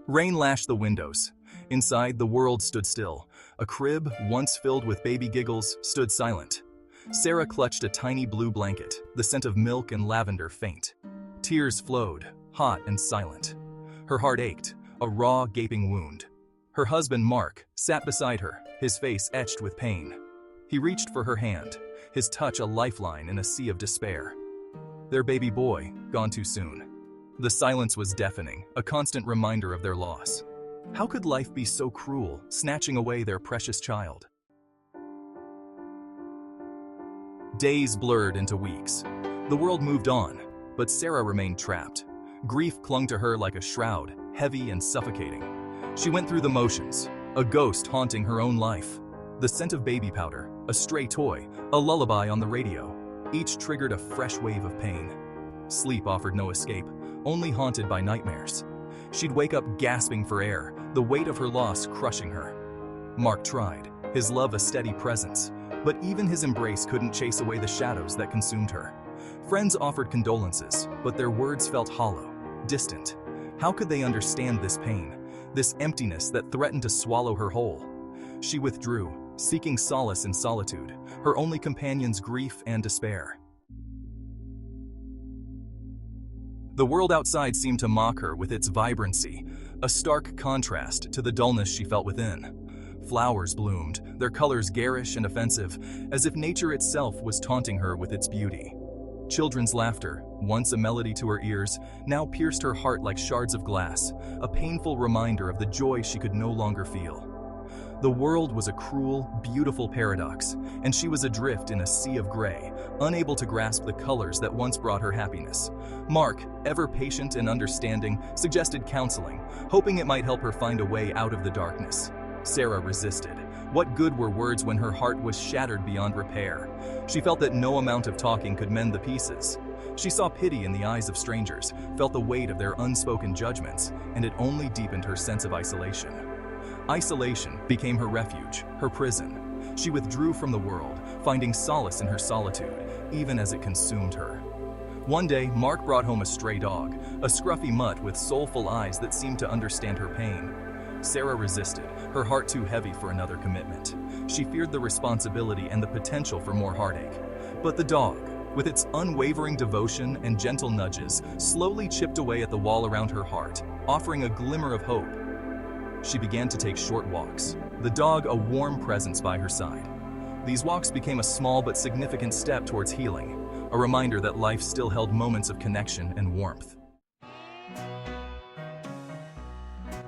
Rain lashed the windows. Inside, the world stood still. A crib, once filled with baby giggles, stood silent. Sarah clutched a tiny blue blanket, the scent of milk and lavender faint. Tears flowed, hot and silent. Her heart ached, a raw, gaping wound. Her husband, Mark, sat beside her, his face etched with pain. He reached for her hand, his touch a lifeline in a sea of despair. Their baby boy, gone too soon. The silence was deafening, a constant reminder of their loss. How could life be so cruel, snatching away their precious child? Days blurred into weeks. The world moved on, but Sarah remained trapped. Grief clung to her like a shroud, heavy and suffocating. She went through the motions, a ghost haunting her own life. The scent of baby powder, a stray toy, a lullaby on the radio, each triggered a fresh wave of pain. Sleep offered no escape, only haunted by nightmares. She'd wake up gasping for air, the weight of her loss crushing her. Mark tried, his love a steady presence, but even his embrace couldn't chase away the shadows that consumed her. Friends offered condolences, but their words felt hollow, distant. How could they understand this pain, this emptiness that threatened to swallow her whole? She withdrew, seeking solace in solitude, her only companions grief and despair. The world outside seemed to mock her with its vibrancy, a stark contrast to the dullness she felt within. Flowers bloomed, their colors garish and offensive, as if nature itself was taunting her with its beauty. Children's laughter, once a melody to her ears, now pierced her heart like shards of glass, a painful reminder of the joy she could no longer feel. The world was a cruel, beautiful paradox, and she was adrift in a sea of gray, unable to grasp the colors that once brought her happiness. Mark, ever patient and understanding, suggested counseling, hoping it might help her find a way out of the darkness. Sarah resisted. What good were words when her heart was shattered beyond repair? She felt that no amount of talking could mend the pieces. She saw pity in the eyes of strangers, felt the weight of their unspoken judgments, and it only deepened her sense of isolation. Isolation became her refuge, her prison. She withdrew from the world, finding solace in her solitude, even as it consumed her. One day, Mark brought home a stray dog, a scruffy mutt with soulful eyes that seemed to understand her pain. Sarah resisted, her heart too heavy for another commitment. She feared the responsibility and the potential for more heartache. But the dog, with its unwavering devotion and gentle nudges, slowly chipped away at the wall around her heart, offering a glimmer of hope. She began to take short walks, the dog a warm presence by her side. These walks became a small but significant step towards healing, a reminder that life still held moments of connection and warmth.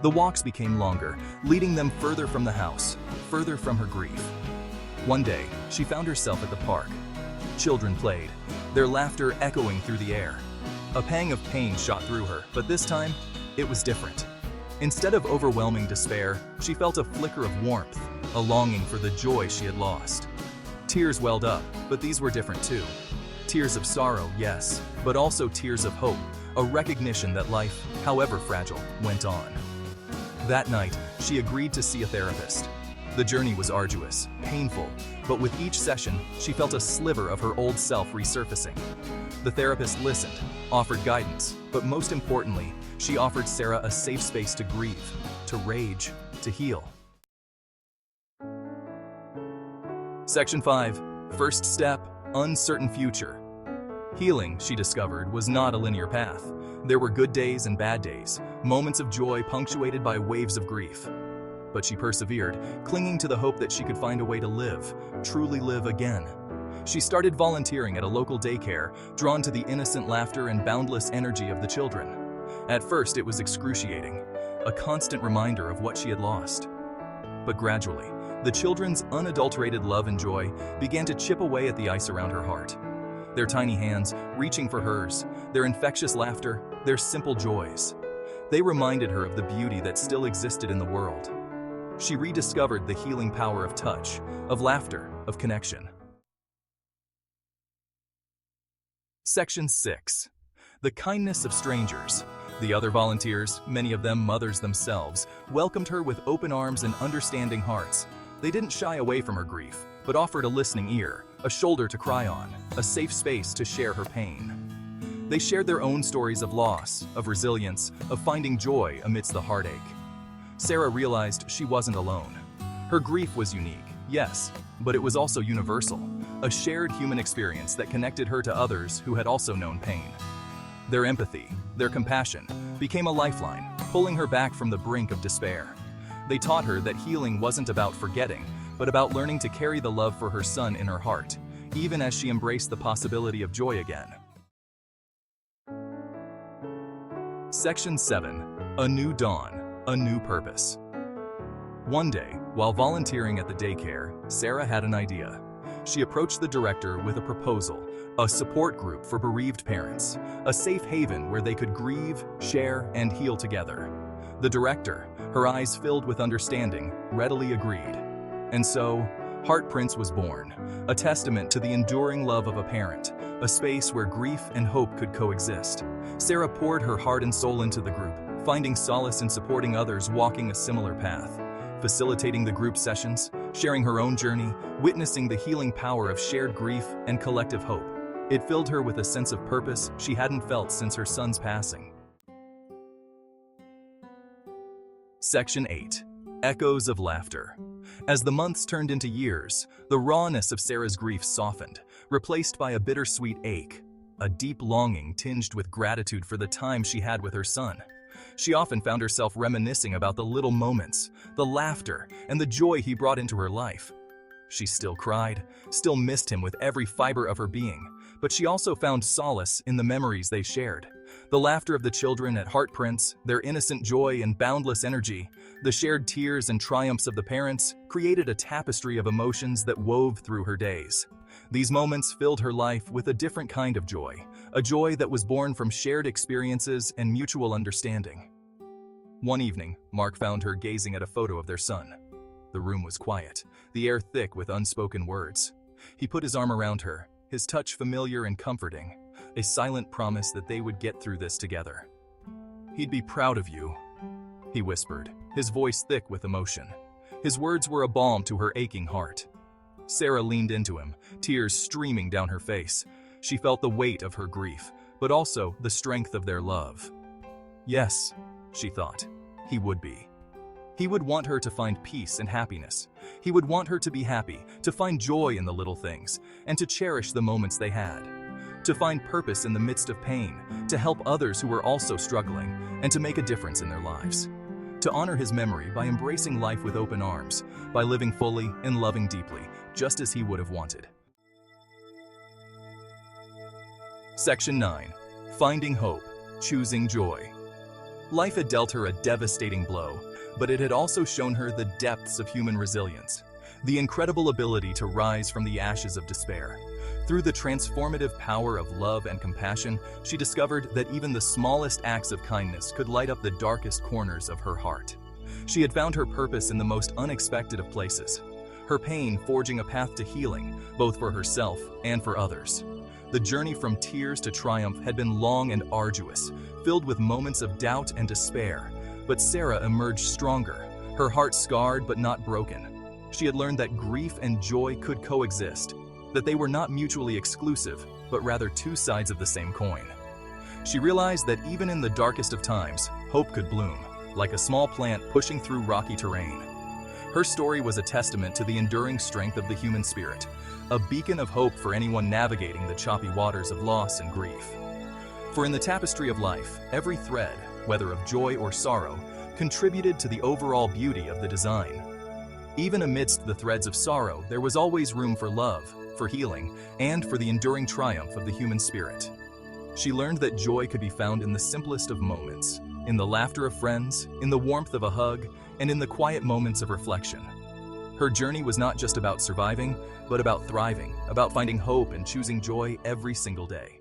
The walks became longer, leading them further from the house, further from her grief. One day, she found herself at the park. Children played, their laughter echoing through the air. A pang of pain shot through her, but this time, it was different. Instead of overwhelming despair, she felt a flicker of warmth, a longing for the joy she had lost. Tears welled up, but these were different too. Tears of sorrow, yes, but also tears of hope, a recognition that life, however fragile, went on. That night, she agreed to see a therapist. The journey was arduous, painful, but with each session, she felt a sliver of her old self resurfacing. The therapist listened, offered guidance, but most importantly, she offered Sarah a safe space to grieve, to rage, to heal. Section 5. First step, uncertain future. Healing, she discovered, was not a linear path. There were good days and bad days, moments of joy punctuated by waves of grief. But she persevered, clinging to the hope that she could find a way to live, truly live again. She started volunteering at a local daycare, drawn to the innocent laughter and boundless energy of the children. At first, it was excruciating, a constant reminder of what she had lost. But gradually, the children's unadulterated love and joy began to chip away at the ice around her heart. Their tiny hands reaching for hers, their infectious laughter, their simple joys. They reminded her of the beauty that still existed in the world. She rediscovered the healing power of touch, of laughter, of connection. Section 6. The kindness of strangers. The other volunteers, many of them mothers themselves, welcomed her with open arms and understanding hearts. They didn't shy away from her grief, but offered a listening ear, a shoulder to cry on, a safe space to share her pain. They shared their own stories of loss, of resilience, of finding joy amidst the heartache. Sarah realized she wasn't alone. Her grief was unique, yes, but it was also universal, a shared human experience that connected her to others who had also known pain. Their empathy, their compassion, became a lifeline, pulling her back from the brink of despair. They taught her that healing wasn't about forgetting, but about learning to carry the love for her son in her heart, even as she embraced the possibility of joy again. Section 7. A New Dawn, a New Purpose. One day, while volunteering at the daycare, Sarah had an idea. She approached the director with a proposal, a support group for bereaved parents, a safe haven where they could grieve, share, and heal together. The director, her eyes filled with understanding, readily agreed. And so, Heartwarming was born, a testament to the enduring love of a parent, a space where grief and hope could coexist. Sarah poured her heart and soul into the group, finding solace in supporting others walking a similar path. Facilitating the group sessions, sharing her own journey, witnessing the healing power of shared grief and collective hope. It filled her with a sense of purpose she hadn't felt since her son's passing. Section 8. Echoes of Laughter. As the months turned into years, the rawness of Sarah's grief softened, replaced by a bittersweet ache, a deep longing tinged with gratitude for the time she had with her son. She often found herself reminiscing about the little moments, the laughter, and the joy he brought into her life. She still cried, still missed him with every fiber of her being, but she also found solace in the memories they shared. The laughter of the children at Heartwarming, their innocent joy and boundless energy, the shared tears and triumphs of the parents, created a tapestry of emotions that wove through her days. These moments filled her life with a different kind of joy, a joy that was born from shared experiences and mutual understanding. One evening, Mark found her gazing at a photo of their son. The room was quiet, the air thick with unspoken words. He put his arm around her, his touch familiar and comforting, a silent promise that they would get through this together. "He'd be proud of you," he whispered, his voice thick with emotion. His words were a balm to her aching heart. Sarah leaned into him, tears streaming down her face. She felt the weight of her grief, but also the strength of their love. Yes, she thought, he would be. He would want her to find peace and happiness. He would want her to be happy, to find joy in the little things, and to cherish the moments they had. To find purpose in the midst of pain, to help others who were also struggling, and to make a difference in their lives. To honor his memory by embracing life with open arms, by living fully and loving deeply, just as he would have wanted. Section 9. Finding Hope, Choosing Joy. Life had dealt her a devastating blow, but it had also shown her the depths of human resilience, the incredible ability to rise from the ashes of despair. Through the transformative power of love and compassion, she discovered that even the smallest acts of kindness could light up the darkest corners of her heart. She had found her purpose in the most unexpected of places, her pain forging a path to healing, both for herself and for others. The journey from tears to triumph had been long and arduous, filled with moments of doubt and despair, but Sarah emerged stronger, her heart scarred but not broken. She had learned that grief and joy could coexist, that they were not mutually exclusive, but rather two sides of the same coin. She realized that even in the darkest of times, hope could bloom, like a small plant pushing through rocky terrain. Her story was a testament to the enduring strength of the human spirit, a beacon of hope for anyone navigating the choppy waters of loss and grief. For in the tapestry of life, every thread, whether of joy or sorrow, contributed to the overall beauty of the design. Even amidst the threads of sorrow, there was always room for love, for healing, and for the enduring triumph of the human spirit. She learned that joy could be found in the simplest of moments, in the laughter of friends, in the warmth of a hug, and in the quiet moments of reflection. Her journey was not just about surviving, but about thriving, about finding hope and choosing joy every single day.